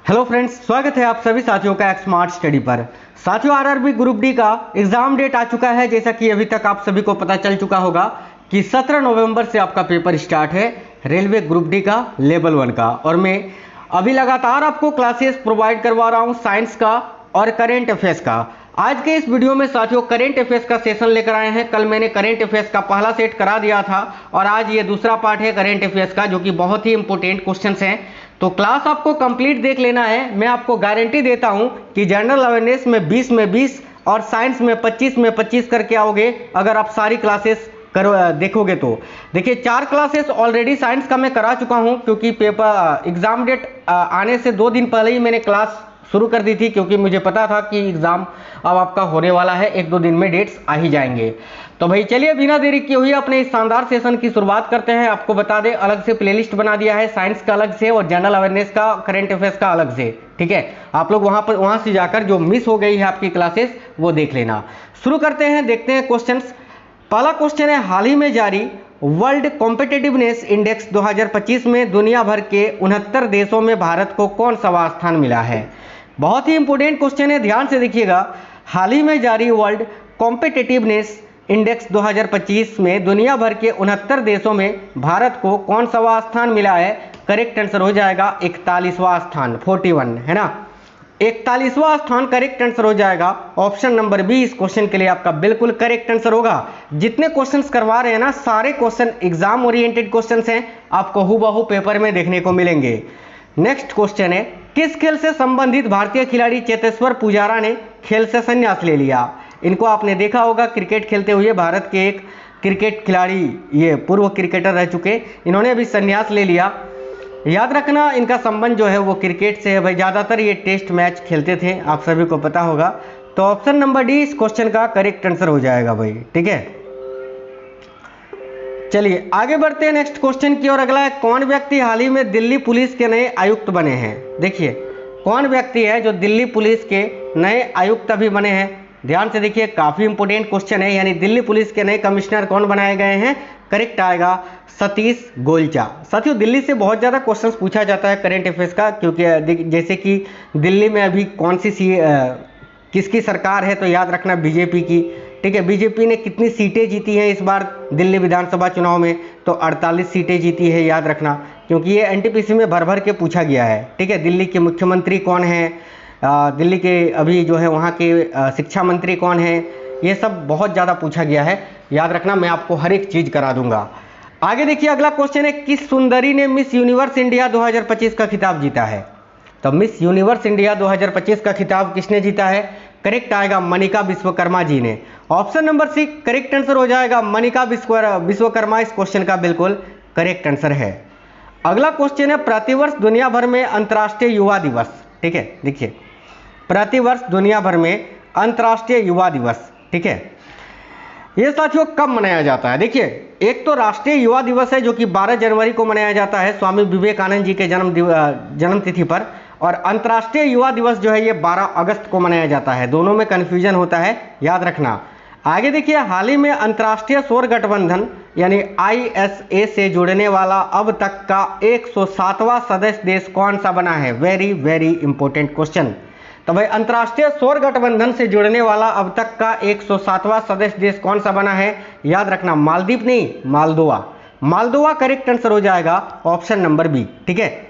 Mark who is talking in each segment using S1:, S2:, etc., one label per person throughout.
S1: Hello friends, स्वागत है आप सभी साथियों का एक स्मार्ट स्टडी पर। साथियों, आरआरबी ग्रुप डी का एग्जाम डेट आ चुका है। जैसा कि अभी तक आप सभी को पता चल चुका होगा कि 17 नवंबर से आपका पेपर स्टार्ट है रेलवे ग्रुप डी का लेवल 1 का। और मैं अभी लगातार आपको क्लासेस प्रोवाइड करवा रहा हूँ साइंस का और करेंट अफेयर्स का। आज के इस वीडियो में साथियों करेंट अफेयर्स का सेशन लेकर आए हैं। कल मैंने करेंट अफेयर्स का पहला सेट करा दिया था और आज ये दूसरा पार्ट है करेंट अफेयर्स का, जो कि बहुत ही इंपॉर्टेंट क्वेश्चंस हैं। तो क्लास आपको कंप्लीट देख लेना है। मैं आपको गारंटी देता हूं कि जनरल अवेयरनेस में 20 में 20 और साइंस में 25 में 25 करके आओगे अगर आप सारी क्लासेस देखोगे तो। देखिए, 4 क्लासेस ऑलरेडी साइंस का मैं करा चुका हूं, क्योंकि पेपर एग्जाम डेट आने से 2 दिन पहले ही मैंने क्लास शुरू कर दी थी, क्योंकि मुझे पता था कि एग्जाम अब आपका होने वाला है, 1-2 दिन में डेट्स आ ही जाएंगे। तो भाई चलिए बिना देरी किए हुए अपने इस शानदार सेशन की शुरुआत करते हैं। आपको बता दें, अलग से प्लेलिस्ट बना दिया है साइंस का अलग से और जनरल अवेयरनेस का, करंट अफेयर्स का अलग से। ठीक है, आप लोग वहां से जाकर जो मिस हो गई है आपकी क्लासेस वो देख लेना। शुरू करते हैं, देखते हैं क्वेश्चंस। पहला क्वेश्चन है, हाल ही में जारी वर्ल्ड कॉम्पिटिटिवनेस इंडेक्स 2025 में दुनिया भर के 69 देशों में भारत को कौन सा स्थान मिला है। बहुत ही इंपॉर्टेंट क्वेश्चन है, ध्यान से देखिएगा। हाल ही में जारी वर्ल्ड कॉम्पिटिटिवनेस इंडेक्स 2025 में दुनिया भर के 69 देशों में भारत को कौन सा स्थान मिला है। करेक्ट आंसर हो जाएगा 41वां स्थान, 41 है ना। 41वां स्थान करेक्ट आंसर हो जाएगा। ऑप्शन नंबर बी इस क्वेश्चन के लिए आपका बिल्कुल करेक्ट आंसर होगा। जितने क्वेश्चंस करवा रहे हैं ना, सारे क्वेश्चन एग्जाम ओरिएंटेड क्वेश्चंस हैं, आपको हूबहू पेपर में देखने को मिलेंगे। नेक्स्ट क्वेश्चन है, किस खेल से संबंधित भारतीय खिलाड़ी चेतेश्वर पुजारा ने खेल से संन्यास ले लिया। इनको आपने देखा होगा क्रिकेट खेलते हुए, भारत के एक क्रिकेट खिलाड़ी, ये पूर्व क्रिकेटर रह चुके, इन्होंने अभी संन्यास ले लिया। याद रखना, इनका संबंध जो है वो क्रिकेट से है भाई। ज़्यादातर ये टेस्ट मैच खेलते थे, आप सभी को पता होगा। तो ऑप्शन नंबर डी इस क्वेश्चन का करेक्ट आंसर हो जाएगा भाई। ठीक है, चलिए आगे बढ़ते हैं नेक्स्ट क्वेश्चन की ओर। अगला है, कौन व्यक्ति हाल ही में दिल्ली पुलिस के नए आयुक्त बने हैं। देखिए, कौन व्यक्ति है जो दिल्ली पुलिस के नए आयुक्त अभी बने हैं। ध्यान से देखिए, काफी इंपोर्टेंट क्वेश्चन है। यानी दिल्ली पुलिस के नए कमिश्नर कौन बनाए गए हैं। करेक्ट आएगा सतीश गोलचा। साथियों, दिल्ली से बहुत ज़्यादा क्वेश्चंस पूछा जाता है करेंट अफेयर्स का, क्योंकि जैसे कि दिल्ली में अभी कौन सी किसकी सरकार है, तो याद रखना बीजेपी की। ठीक है, बीजेपी ने कितनी सीटें जीती हैं इस बार दिल्ली विधानसभा चुनाव में, तो 48 सीटें जीती है, याद रखना, क्योंकि ये एनटीपीसी में भर भर के पूछा गया है। ठीक है, दिल्ली के मुख्यमंत्री कौन है, दिल्ली के अभी जो है वहाँ के शिक्षा मंत्री कौन है, ये सब बहुत ज़्यादा पूछा गया है। याद रखना, मैं आपको हर एक चीज़ करा दूंगा। आगे देखिए, अगला क्वेश्चन है, किस सुंदरी ने मिस यूनिवर्स इंडिया 2025 का खिताब जीता है। तो मिस यूनिवर्स इंडिया 2025 का खिताब किसने जीता है। करेक्ट आएगा मनिका विश्वकर्मा जी ने। Option number C correct answer हो जाएगा, मनिका विश्वकर्मा इस क्वेश्चन का बिल्कुल करेक्ट आंसर है। अगला क्वेश्चन है, प्रतिवर्ष दुनिया भर में अंतर्राष्ट्रीय युवा दिवस। ठीक है, देखिए, प्रतिवर्ष दुनिया भर में अंतर्राष्ट्रीय युवा दिवस, ठीक है, ये साथियों कब मनाया जाता है। देखिए, एक तो राष्ट्रीय युवा दिवस है जो कि 12 जनवरी को मनाया जाता है, स्वामी विवेकानंद जी के जन्म तिथि पर, और अंतर्राष्ट्रीय युवा दिवस जो है ये 12 अगस्त को मनाया जाता है। दोनों में कन्फ्यूजन होता है, याद रखना। आगे देखिए, हाल ही में अंतर्राष्ट्रीय सौर गठबंधन यानी ISA से जुड़ने वाला अब तक का 107वां सदस्य देश कौन सा बना है। Very very important question. तो भाई, अंतर्राष्ट्रीय सौर गठबंधन से जुड़ने वाला अब तक का 107वां सदस्य देश कौन सा बना है। याद रखना, मालदीव नहीं, मालदोवा। मालदोवा करेक्ट आंसर हो जाएगा, ऑप्शन नंबर बी। ठीक है,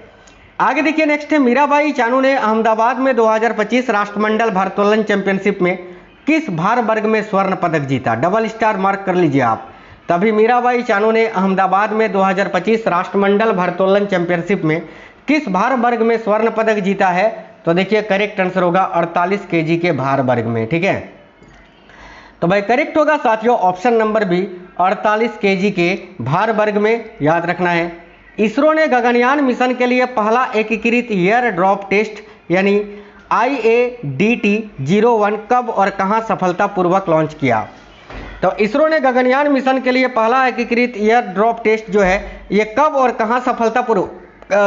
S1: आगे देखिए, नेक्स्ट है, मीराबाई चानू ने अहमदाबाद में 2025 राष्ट्रमंडल भारोत्तोलन चैंपियनशिप में किस भार वर्ग में स्वर्ण पदक जीता। डबल स्टार मार्क कर लीजिए आप। तभी मीराबाई चानू ने अहमदाबाद में 2025 राष्ट्रमंडल भारोत्तोलन चैंपियनशिप में किस भार वर्ग में स्वर्ण पदक जीता है। तो देखिए, करेक्ट आंसर होगा 48 kg के भार वर्ग में। ठीक है, तो भाई करेक्ट होगा साथियों ऑप्शन नंबर बी, 48 kg के भार वर्ग में, याद रखना है। इसरो ने गगनयान मिशन के लिए पहला एकीकृत एयर ड्रॉप टेस्ट यानी IADT-01 कब और कहां सफलतापूर्वक लॉन्च किया। तो इसरो ने गगनयान मिशन के लिए पहला एकीकृत एयर ड्रॉप टेस्ट जो है ये कब और कहां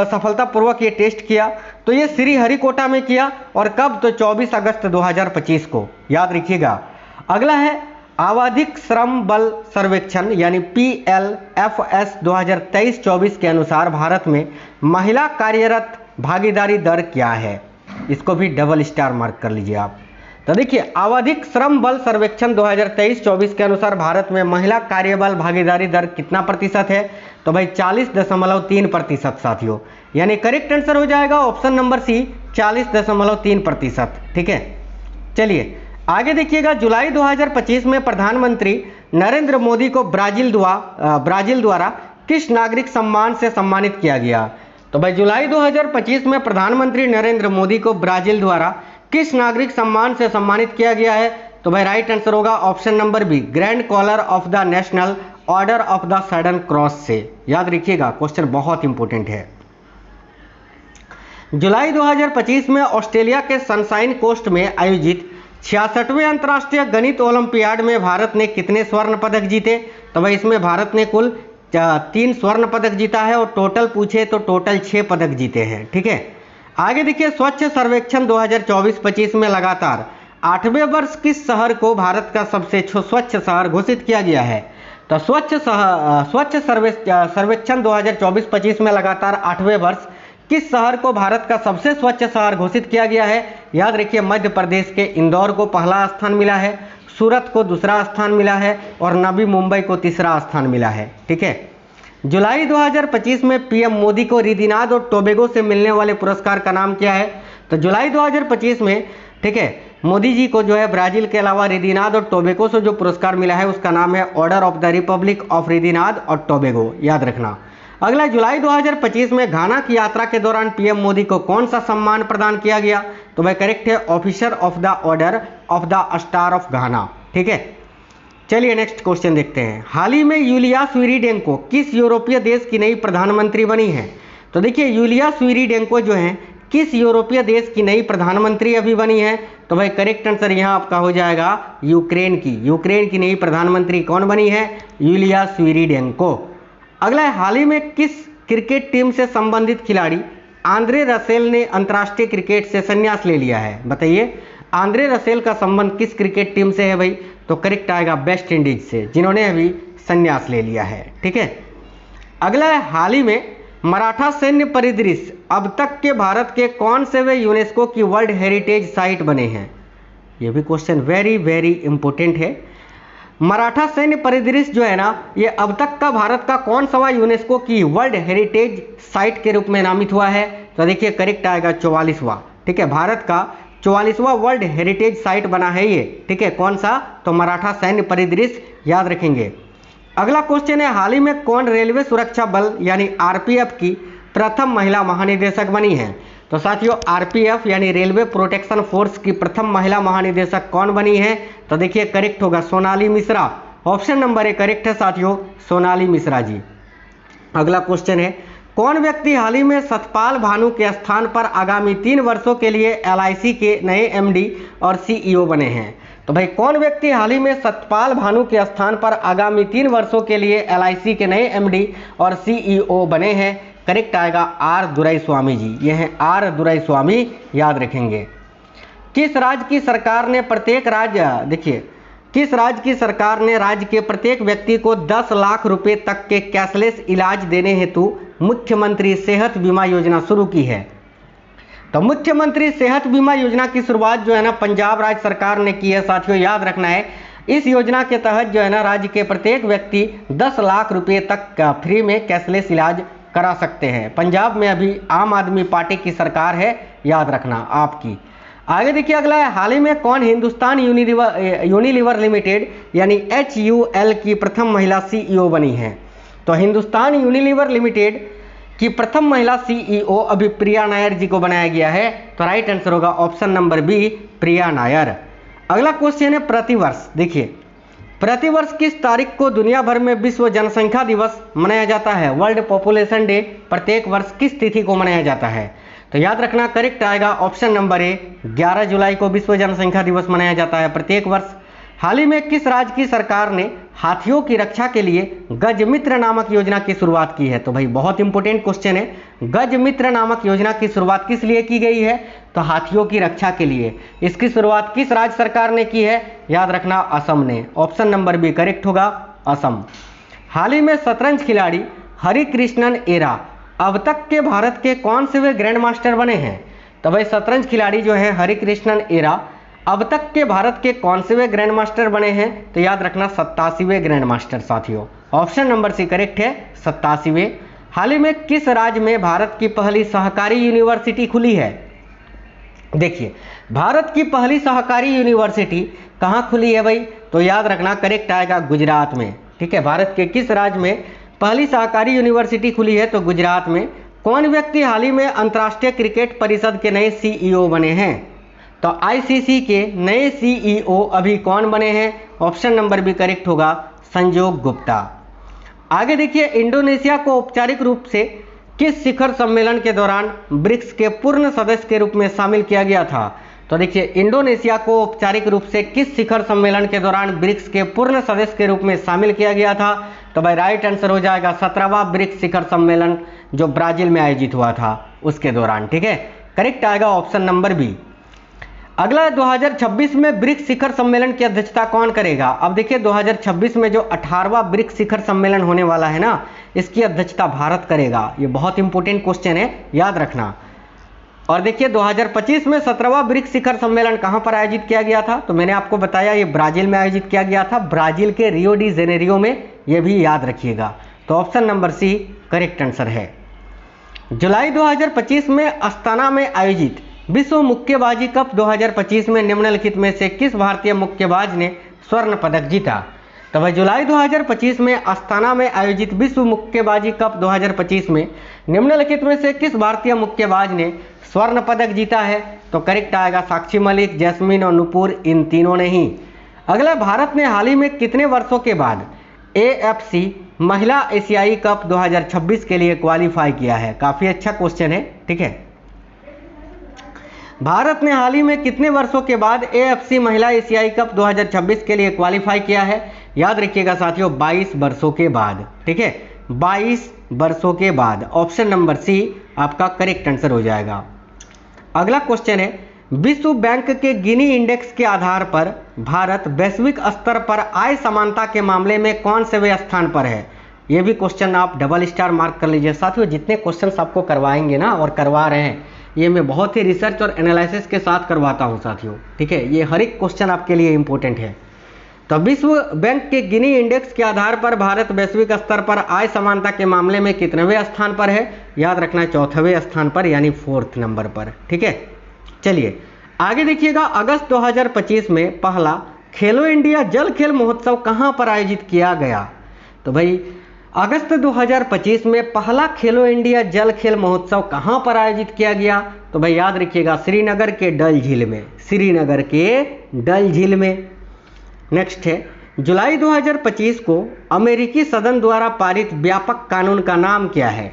S1: सफलतापूर्वक ये टेस्ट किया। तो ये श्रीहरिकोटा में किया, और कब, तो 24 अगस्त 2025 को, याद रखिएगा। अगला है, आवधिक श्रम बल सर्वेक्षण यानी PLFS 2023-24 के अनुसार भारत में महिला कार्यरत भागीदारी दर क्या है? इसको भी डबल स्टार मार्क कर लीजिए आप। तो देखिए, आवधिक श्रम बल सर्वेक्षण 2023-24 के अनुसार भारत में महिला कार्यबल भागीदारी दर कितना प्रतिशत है? तो भाई 40.3% साथियों, यानी करेक्ट आंसर हो जाएगा ऑप्शन नंबर सी 40.3%। ठीक है, चलिए आगे देखिएगा। जुलाई 2025 में प्रधानमंत्री नरेंद्र मोदी को ब्राजील द्वारा किस नागरिक सम्मान से सम्मानित किया गया? तो भाई जुलाई 2025 में प्रधानमंत्री नरेंद्र मोदी को ब्राजील द्वारा किस नागरिक सम्मान से सम्मानित किया गया है? तो भाई राइट आंसर होगा option number B, grand collar of the national order of the southern cross से। याद रखिएगा, क्वेश्चन बहुत इंपॉर्टेंट है। जुलाई 2025 में ऑस्ट्रेलिया के सनशाइन कोस्ट में आयोजित 66वें अंतर्राष्ट्रीय गणित ओलंपियाड में भारत ने कितने स्वर्ण पदक जीते? तो भाई इसमें भारत ने कुल 3 स्वर्ण पदक जीता है और टोटल पूछे तो टोटल 6 पदक जीते हैं। ठीक है, आगे देखिए, स्वच्छ सर्वेक्षण 2024-25 में लगातार 8वें वर्ष किस शहर को भारत का सबसे स्वच्छ शहर घोषित किया गया है? तो स्वच्छ सर्वेक्षण 2024-25 में लगातार 8वें वर्ष किस शहर को भारत का सबसे स्वच्छ शहर घोषित किया गया है? याद रखिए, मध्य प्रदेश के इंदौर को पहला स्थान मिला है, सूरत को दूसरा स्थान मिला है और नवी मुंबई को तीसरा स्थान मिला है। ठीक है, जुलाई 2025 में पीएम मोदी को रिदिनाद और टोबैगो से मिलने वाले पुरस्कार का नाम क्या है? तो जुलाई 2025 में, ठीक है, मोदी जी को जो है ब्राजील के अलावा रिदिनाद और टोबैगो से जो पुरस्कार मिला है उसका नाम है order of the republic of Trinidad और टोबैगो। याद रखना। अगला, जुलाई 2025 में घाना की यात्रा के दौरान पीएम मोदी को कौन सा सम्मान प्रदान किया गया? तो भाई करेक्ट है, officer of the order of the star of घाना। ठीक है, चलिए नेक्स्ट क्वेश्चन देखते हैं। हाल ही में यूलिया स्विरिडेंको किस यूरोपीय देश की नई प्रधानमंत्री बनी है? तो देखिए, यूलिया स्विरिडेंको जो है किस यूरोपीय देश की नई प्रधानमंत्री अभी बनी है? तो भाई करेक्ट आंसर यहाँ आपका हो जाएगा यूक्रेन की नई प्रधानमंत्री कौन बनी है? यूलिया स्विरिडेंको। अगला है, हाल ही में किस क्रिकेट टीम से संबंधित खिलाड़ी आंद्रे रसेल ने अंतर्राष्ट्रीय क्रिकेट से संन्यास ले लिया है? बताइए, आंद्रे रसेल का संबंध किस क्रिकेट टीम से है भाई? तो करेक्ट आएगा वेस्ट इंडीज से, जिन्होंने अभी संन्यास ले लिया है। ठीक है, अगला है, हाल ही में मराठा सैन्य परिदृश्य अब तक के भारत के कौन से वे यूनेस्को की वर्ल्ड हेरिटेज साइट बने हैं? ये भी क्वेश्चन वेरी वेरी इंपॉर्टेंट है। मराठा सैन्य परिदृश्य जो है ना, ये अब तक का भारत का कौन सा यूनेस्को की वर्ल्ड हेरिटेज साइट के रूप में नामित हुआ है? तो देखिए करेक्ट आएगा 44वां। ठीक है, भारत का 44वां वर्ल्ड हेरिटेज साइट बना है ये। ठीक है, कौन सा? तो मराठा सैन्य परिदृश्य। याद रखेंगे। अगला क्वेश्चन है, हाल ही में कौन रेलवे सुरक्षा बल यानी आरपीएफ की प्रथम महिला महानिदेशक बनी है? तो साथियों, आरपीएफ यानी रेलवे प्रोटेक्शन फोर्स की प्रथम महिला महानिदेशक कौन बनी है? तो देखिए करेक्ट होगा Sonali Mishra. Option number A correct है साथियों, सोनाली मिश्रा जी। अगला क्वेश्चन है, कौन व्यक्ति हाल ही में सतपाल भानु के स्थान पर आगामी 3 वर्षों के लिए एलआईसी के नए एमडी और सीईओ बने हैं? तो भाई कौन व्यक्ति हाल ही में सतपाल भानु के स्थान पर आगामी 3 वर्षों के लिए एलआईसी के नए एमडी और सीईओ बने हैं? करेक्ट आएगा आर दुराईस्वामी जी। ये हैं आर दुराईस्वामी। याद रखेंगे। किस राज्य की सरकार ने राज्य के प्रत्येक व्यक्ति को 10 लाख रुपए तक के कैशलेस इलाज देने हेतु मुख्यमंत्री सेहत बीमा योजना शुरू की है? तो मुख्यमंत्री सेहत बीमा योजना की शुरुआत जो है ना पंजाब राज्य सरकार ने की है साथियों। याद रखना है, इस योजना के तहत जो है ना राज्य के प्रत्येक व्यक्ति 10 लाख रुपए तक का फ्री में कैशलेस इलाज करा सकते हैं। पंजाब में अभी आम आदमी पार्टी की सरकार है, याद रखना आपकी। आगे देखिए, अगला है, हाल ही में कौन हिंदुस्तान यूनिलीवर लिमिटेड यानी HUL की प्रथम महिला सीईओ बनी है? तो हिंदुस्तान यूनिलीवर लिमिटेड की प्रथम महिला सीईओ अभी प्रिया नायर जी को बनाया गया है। तो राइट आंसर होगा ऑप्शन नंबर बी, प्रिया नायर। अगला क्वेश्चन है, प्रतिवर्ष देखिए, प्रतिवर्ष किस तारीख को दुनिया भर में विश्व जनसंख्या दिवस मनाया जाता है? वर्ल्ड पॉपुलेशन डे प्रत्येक वर्ष किस तिथि को मनाया जाता है? तो याद रखना करेक्ट आएगा ऑप्शन नंबर ए, 11 जुलाई को विश्व जनसंख्या दिवस मनाया जाता है प्रत्येक वर्ष। हाल ही में किस राज्य की सरकार ने हाथियों की रक्षा के लिए गज मित्र नामक योजना की शुरुआत की है? तो भाई बहुत इंपॉर्टेंट क्वेश्चन है, गज मित्र नामक योजना की शुरुआत किस लिए की गई है? तो हाथियों की रक्षा के लिए। इसकी शुरुआत किस राज्य सरकार ने की है? याद रखना असम ने। ऑप्शन नंबर बी करेक्ट होगा, असम। हाल ही में शतरंज खिलाड़ी हरिकृष्णन एरा अब तक के भारत के कौन से वे ग्रैंड मास्टर बने हैं? तो भाई शतरंज खिलाड़ी जो है हरिकृष्णन एरा अब तक के भारत के कौन से वे ग्रैंड मास्टर बने हैं? तो याद रखना 87वें ग्रैंड मास्टर साथियों। ऑप्शन नंबर सी करेक्ट है 87वें। हाल ही में किस राज्य में भारत की पहली सहकारी यूनिवर्सिटी खुली है? देखिए भारत की पहली सहकारी यूनिवर्सिटी कहाँ खुली है भाई? तो याद रखना करेक्ट आएगा गुजरात में। ठीक है, भारत के किस राज्य में पहली सहकारी यूनिवर्सिटी खुली है? तो गुजरात में। कौन व्यक्ति हाल ही में अंतर्राष्ट्रीय क्रिकेट परिषद के नए सीईओ बने हैं? तो आईसीसी के नए सीईओ अभी कौन बने हैं? ऑप्शन नंबर बी करेक्ट होगा संजोग गुप्ता। आगे देखिए इंडोनेशिया को औपचारिक रूप से किस शिखर सम्मेलन के दौरान ब्रिक्स के पूर्ण सदस्य के रूप में शामिल किया गया था? तो देखिए इंडोनेशिया को औपचारिक रूप से किस शिखर सम्मेलन के दौरान ब्रिक्स के पूर्ण सदस्य के रूप में शामिल किया गया था? तो भाई राइट आंसर हो जाएगा 17वां ब्रिक्स शिखर सम्मेलन जो ब्राजील में आयोजित हुआ था उसके दौरान। ठीक है, करेक्ट आएगा ऑप्शन नंबर बी। अगला 2026 में ब्रिक्स शिखर सम्मेलन की अध्यक्षता कौन करेगा? अब देखिए 2026 में जो 18वां ब्रिक्स शिखर सम्मेलन होने वाला है ना, इसकी अध्यक्षता भारत करेगा। ये बहुत इंपॉर्टेंट क्वेश्चन है, याद रखना। और देखिए 2025 में 17वां ब्रिक्स शिखर सम्मेलन कहां पर आयोजित किया गया था? तो मैंने आपको बताया ये ब्राजील में आयोजित किया गया था, ब्राजील के रियो डी जेनेरियो में। ये भी याद रखिएगा। तो option number C correct answer है। जुलाई 2025 में अस्ताना में आयोजित विश्व मुक्केबाजी कप 2025 में निम्नलिखित में से किस भारतीय मुक्केबाज ने स्वर्ण पदक जीता? तो भाई जुलाई 2025 में अस्ताना में आयोजित विश्व मुक्केबाजी कप 2025 में निम्नलिखित में से किस भारतीय मुक्केबाज ने स्वर्ण पदक जीता है? तो करेक्ट आएगा साक्षी मलिक, जैस्मिन और नुपुर, इन तीनों ने ही। अगला भारत ने हाल ही में कितने वर्षों के बाद AFC महिला एशियाई कप 2026 के लिए क्वालिफाई किया है? काफ़ी अच्छा क्वेश्चन है। ठीक है, भारत ने हाल ही में कितने वर्षों के बाद AFC महिला एशियाई कप 2026 के लिए क्वालिफाई किया है? याद रखिएगा साथियों 22 वर्षों के बाद। ठीक है, 22 वर्षों के बाद। ऑप्शन नंबर सी आपका करेक्ट आंसर हो जाएगा। अगला क्वेश्चन है विश्व बैंक के गिनी इंडेक्स के आधार पर भारत वैश्विक स्तर पर आय समानता के मामले में कौन से वे स्थान पर है? ये भी क्वेश्चन आप डबल स्टार मार्क कर लीजिए साथियों। जितने क्वेश्चंस आपको करवाएंगे ना और करवा रहे हैं, ये मैं बहुत ही रिसर्च और एनालिसिस के साथ करवाता हूँ साथियों। ठीक है, ये हर एक क्वेश्चन आपके लिए इंपॉर्टेंट है। तो विश्व बैंक के गिनी इंडेक्स के आधार पर भारत वैश्विक स्तर पर आय समानता के मामले में कितनेवें स्थान पर है? याद रखना 4वें स्थान पर, यानी 4th नंबर पर। ठीक है, चलिए आगे देखिएगा। अगस्त 2025 में पहला खेलो इंडिया जल खेल महोत्सव कहाँ पर आयोजित किया गया? तो भाई अगस्त 2025 में पहला खेलो इंडिया जल खेल महोत्सव कहाँ पर आयोजित किया गया? तो भाई याद रखिएगा श्रीनगर के डल झील में, श्रीनगर के डल झील में। नेक्स्ट है जुलाई 2025 को अमेरिकी सदन द्वारा पारित व्यापक कानून का नाम क्या है?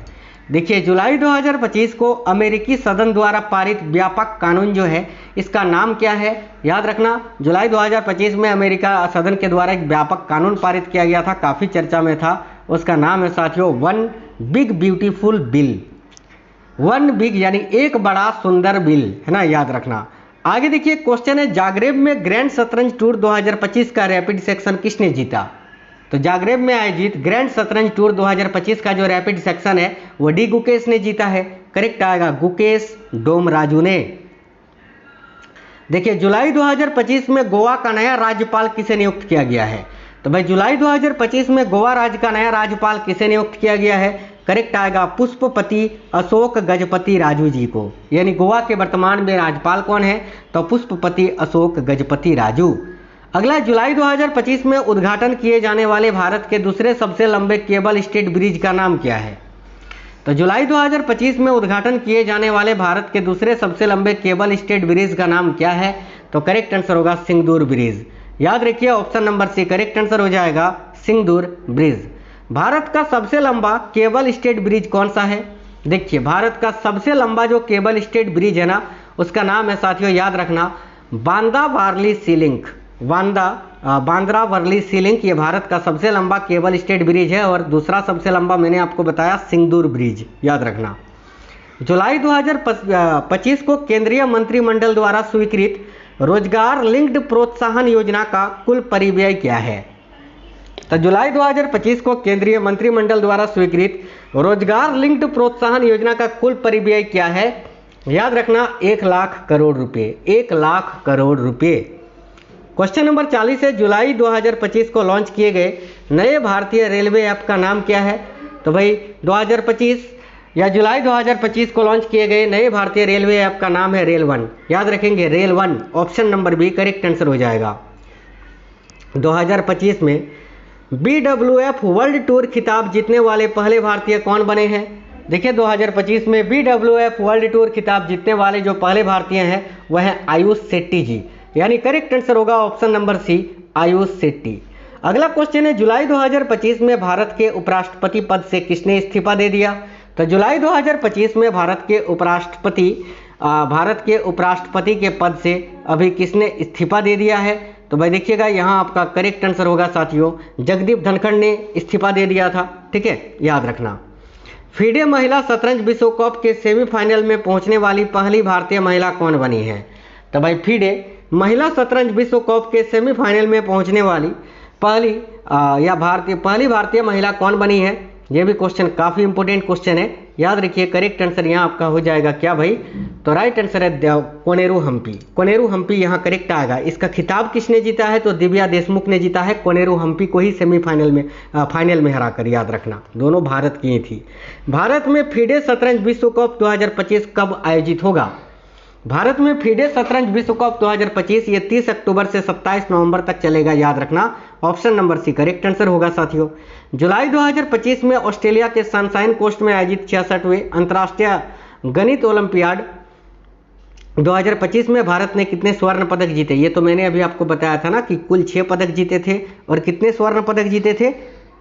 S1: देखिए जुलाई 2025 को अमेरिकी सदन द्वारा पारित व्यापक कानून जो है इसका नाम क्या है? याद रखना जुलाई 2025 में अमेरिका सदन के द्वारा एक व्यापक कानून पारित किया गया था, काफ़ी चर्चा में था। उसका नाम है साथियों one big beautiful bill. One big यानी एक बड़ा सुंदर बिल, है ना, याद रखना। आगे देखिए क्वेश्चन है जागरेब में ग्रैंड शतरंज टूर 2025 का रैपिड सेक्शन किसने जीता? तो जागरेब में आयोजित ग्रैंड शतरंज टूर 2025 का जो रैपिड सेक्शन है वो डी गुकेश ने जीता है। करेक्ट आएगा गुकेश डोमराजू ने। देखिए जुलाई 2025 में गोवा का नया राज्यपाल किसे नियुक्त किया गया है? तो भाई जुलाई 2025 में गोवा राज्य का नया राज्यपाल किसे नियुक्त किया गया है? करेक्ट आएगा पुष्पपति अशोक गजपति राजू जी को। यानी गोवा के वर्तमान में राज्यपाल कौन है? तो पुष्पपति अशोक गजपति राजू। अगला जुलाई 2025 में उद्घाटन किए जाने वाले भारत के दूसरे सबसे लंबे केबल स्टेड ब्रिज का नाम क्या है? तो जुलाई 2025 में उद्घाटन किए जाने वाले भारत के दूसरे सबसे लंबे केबल स्टेड ब्रिज का नाम क्या है? तो करेक्ट आंसर होगा सिंगदूर ब्रिज। याद रखिए option number C correct answer हो जाएगा सिंगदूर ब्रिज। भारत का सबसे लंबा केबल स्टेड ब्रिज कौन सा है? देखिए भारत का सबसे लंबा जो केबल स्टेड ब्रिज है ना उसका नाम है साथियों, याद रखना बांदा वारली सी लिंक। बांद्रा वर्ली सी लिंक ये भारत का सबसे लंबा केबल स्टेड ब्रिज है। और दूसरा सबसे लंबा मैंने आपको बताया सिंगदूर ब्रिज, याद रखना। जुलाई 2025 को केंद्रीय मंत्रिमंडल द्वारा स्वीकृत रोजगार लिंक्ड प्रोत्साहन योजना का कुल परिव्यय क्या है? तो जुलाई 2025 को केंद्रीय मंत्रिमंडल द्वारा स्वीकृत रोजगार लिंक्ड प्रोत्साहन योजना का कुल परिव्यय क्या है? याद रखना 1 लाख करोड़ रुपए, 1 लाख करोड़ रुपए। क्वेश्चन नंबर 40 है, जुलाई 2025 को लॉन्च किए गए नए भारतीय रेलवे ऐप का नाम क्या है? तो भाई 2025 या जुलाई 2025 को लॉन्च किए गए नए भारतीय रेलवे ऐप का नाम है रेल वन। याद रखेंगे rail one, option number B correct answer हो जाएगा। 2025 में BWF वर्ल्ड टूर खिताब जीतने वाले पहले भारतीय कौन बने हैं? देखिए 2025 में BWF वर्ल्ड टूर खिताब जीतने वाले जो पहले भारतीय हैं वह हैं आयुष शेट्टी जी, यानी करेक्ट आंसर होगा option number C Ayush Shetty. अगला क्वेश्चन है, जुलाई 2025 में भारत के उपराष्ट्रपति पद से किसने इस्तीफा दे दिया? तो जुलाई 2025 में भारत के उपराष्ट्रपति के पद से अभी किसने इस्तीफा दे दिया है? तो भाई देखिएगा यहाँ आपका करेक्ट आंसर होगा साथियों, जगदीप धनखड़ ने इस्तीफा दे दिया था। ठीक है, याद रखना। फीडे महिला शतरंज विश्व कप के सेमीफाइनल में पहुंचने वाली पहली भारतीय महिला कौन बनी है? तो भाई फीडे महिला शतरंज विश्व कप के सेमीफाइनल में पहुंचने वाली पहली भारतीय महिला कौन बनी है? यह भी क्वेश्चन काफ़ी इंपॉर्टेंट क्वेश्चन है, याद रखिए। करेक्ट आंसर यहाँ आपका हो जाएगा क्या भाई? तो राइट आंसर है कोनेरू हम्पी। कोनेरू हम्पी यहाँ करेक्ट आएगा। इसका खिताब किसने जीता है? तो दिव्या देशमुख ने जीता है कोनेरू हम्पी को ही फाइनल में हराकर, याद रखना। दोनों भारत की ही थी। भारत में फीडे शतरंज विश्व कप 2025 कब आयोजित होगा? भारत में फीडे शतरंज विश्व कप 2025 ये 30 अक्टूबर से 27 नवंबर तक चलेगा, याद रखना। Option number C correct answer होगा साथियों। जुलाई 2025 में ऑस्ट्रेलिया के सनशाइन कोस्ट में आयोजित 66वें अंतर्राष्ट्रीय गणित ओलंपियाड 2025 में भारत ने कितने स्वर्ण पदक जीते? ये तो मैंने अभी आपको बताया था ना कि कुल 6 पदक जीते थे। और कितने स्वर्ण पदक जीते थे?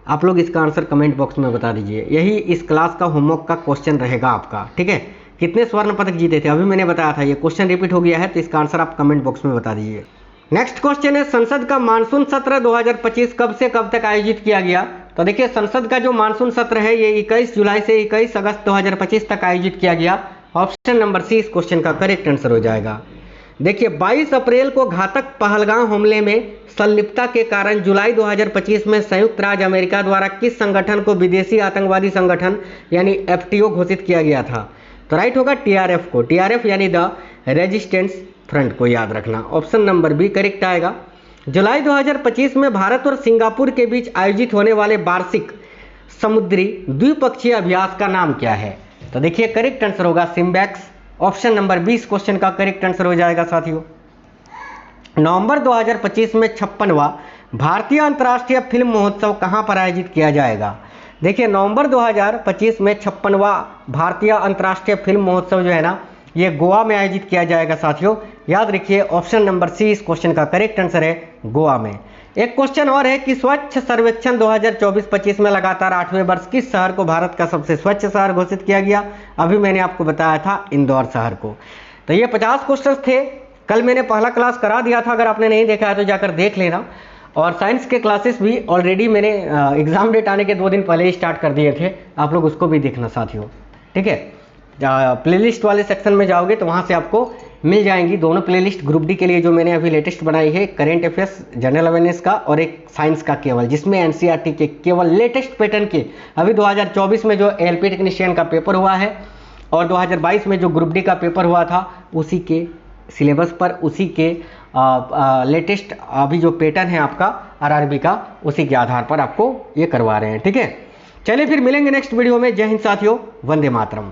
S1: आप लोग इसका आंसर कमेंट बॉक्स में बता दीजिए। यही इस क्लास का होमवर्क का क्वेश्चन रहेगा आपका। ठीक है, कितने स्वर्ण पदक जीते थे? अभी मैंने बताया था, ये क्वेश्चन रिपीट हो गया है, तो इसका आंसर आप कमेंट बॉक्स में बता दीजिए। नेक्स्ट क्वेश्चन है, संसद का मानसून सत्र 2025 कब से कब तक आयोजित किया गया? तो देखिए संसद का जो मानसून सत्र है ये 21 जुलाई से 21 अगस्त 2025 तक आयोजित किया गया। ऑप्शन नंबर सी इस क्वेश्चन का करेक्ट आंसर हो जाएगा। देखिए 22 अप्रैल को घातक पहलगाम हमले में संलिप्तता के कारण जुलाई 2025 में संयुक्त राज्य अमेरिका द्वारा किस संगठन को विदेशी आतंकवादी संगठन यानी FTO घोषित किया गया था? तो राइट होगा TRF को, TRF यानी द रेजिस्टेंस फ्रंट को, याद रखना। ऑप्शन नंबर बी करेक्ट आएगा। जुलाई 2025 में भारत और सिंगापुर के बीच आयोजित होने वाले वार्षिक समुद्री द्विपक्षीय अभ्यास का नाम क्या है? तो देखिए करेक्ट आंसर होगा सिम्बैक्स। ऑप्शन नंबर 20 क्वेश्चन का करेक्ट आंसर हो जाएगा साथियों। नवंबर 2025 में 56वां भारतीय अंतर्राष्ट्रीय फिल्म महोत्सव कहां पर आयोजित किया जाएगा? देखिए नवंबर 2025 में 56वां भारतीय अंतर्राष्ट्रीय फिल्म महोत्सव जो है ना, ये गोवा में आयोजित किया जाएगा साथियों, याद रखिए। ऑप्शन नंबर सी इस क्वेश्चन का करेक्ट आंसर है गोवा में। एक क्वेश्चन और है कि स्वच्छ सर्वेक्षण 2024-25 में लगातार 8वें वर्ष किस शहर को भारत का सबसे स्वच्छ शहर घोषित किया गया? अभी मैंने आपको बताया था इंदौर शहर को। तो ये 50 क्वेश्चन थे। कल मैंने पहला क्लास करा दिया था, अगर आपने नहीं देखा है तो जाकर देख लेना। और साइंस के क्लासेस भी ऑलरेडी मैंने एग्जाम डेट आने के 2 दिन पहले ही स्टार्ट कर दिए थे, आप लोग उसको भी देखना साथियों। ठीक है, प्लेलिस्ट वाले सेक्शन में जाओगे तो वहाँ से आपको मिल जाएंगी दोनों प्लेलिस्ट। ग्रुप डी के लिए जो मैंने अभी लेटेस्ट बनाई है, करेंट अफेयर्स जनरल अवेयरनेस का, और एक साइंस का केवल, जिसमें एनसीईआरटी के केवल लेटेस्ट पैटर्न के अभी 2024 में जो एलपी टेक्नीशियन का पेपर हुआ है और 2022 में जो ग्रुप डी का पेपर हुआ था, उसी के सिलेबस पर, उसी के लेटेस्ट अभी जो पैटर्न है आपका आरआरबी का, उसी के आधार पर आपको ये करवा रहे हैं। ठीक है, चलिए फिर मिलेंगे नेक्स्ट वीडियो में। जय हिंद साथियों, वंदे मातरम।